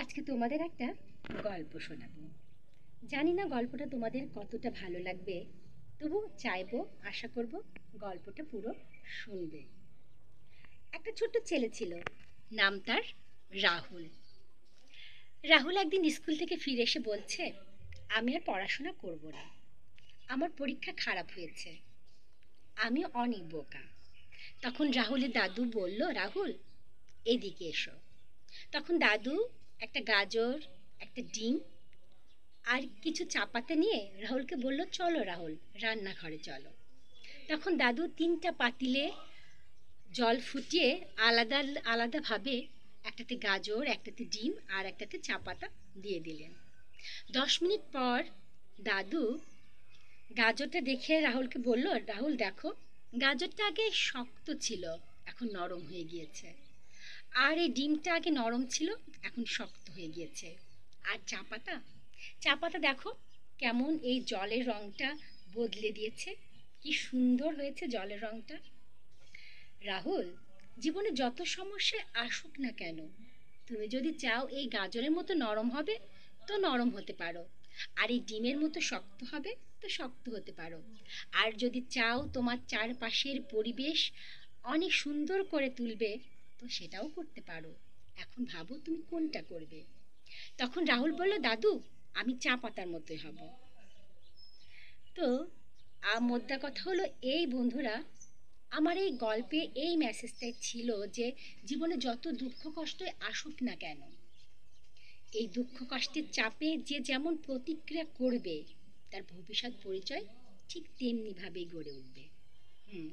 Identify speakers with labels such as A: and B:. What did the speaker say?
A: আজকে তোমাদের একটা গল্প শোনাবো। জানি না গল্পটা তোমাদের কতটা ভালো লাগবে, তবু চাইবো, আশা করব গল্পটা পুরো শুনবে। একটা ছোট্ট ছেলে ছিল, নাম তার রাহুল। রাহুল একদিন স্কুল থেকে ফিরে এসে বলছে, আমি আর পড়াশোনা করব না, আমার পরীক্ষা খারাপ হয়েছে, আমি অনেক বোকা। তখন রাহুলের দাদু বলল, রাহুল এদিকে এসো। তখন দাদু একটা গাজর, একটা ডিম আর কিছু চা পাতা নিয়ে রাহুলকে বলল, চলো রাহুল, রান্নাঘরে চলো। তখন দাদু তিনটা পাতিলে জল ফুটিয়ে আলাদা আলাদাভাবে একটাতে গাজর, একটাতে ডিম আর একটাতে চা পাতা দিয়ে দিলেন। 10 মিনিট পর দাদু গাজরটা দেখে রাহুলকে বলল, রাহুল দেখো, গাজরটা আগে শক্ত ছিল, এখন নরম হয়ে গিয়েছে। আর এই ডিমটা আগে নরম ছিল, এখন শক্ত হয়ে গিয়েছে। আর চা পাতা দেখো কেমন এই জলের রংটা বদলে দিয়েছে, কি সুন্দর হয়েছে জলের রংটা। রাহুল, জীবনে যত সমস্যা আসুক না কেন, তুমি যদি চাও এই গাজরের মতো নরম হবে তো নরম হতে পারো, আর এই ডিমের মতো শক্ত হবে তো শক্ত হতে পারো। আর যদি চাও তোমার চারপাশের পরিবেশ অনেক সুন্দর করে তুলবে তো সেটাও করতে পারো। এখন ভাবো তুমি কোনটা করবে। তখন রাহুল বলল, দাদু আমি চা পাতার মতোই হব। তো মোদ্দা কথা হলো এই বন্ধুরা, আমার এই গল্পে এই মেসেজটাই ছিল যে জীবনে যত দুঃখ কষ্টই আসুক না কেন, এই দুঃখ কষ্টের চাপে যে যেমন প্রতিক্রিয়া করবে তার ভবিষ্যৎ পরিচয় ঠিক তেমনি ভাবেই গড়ে উঠবে। হুম।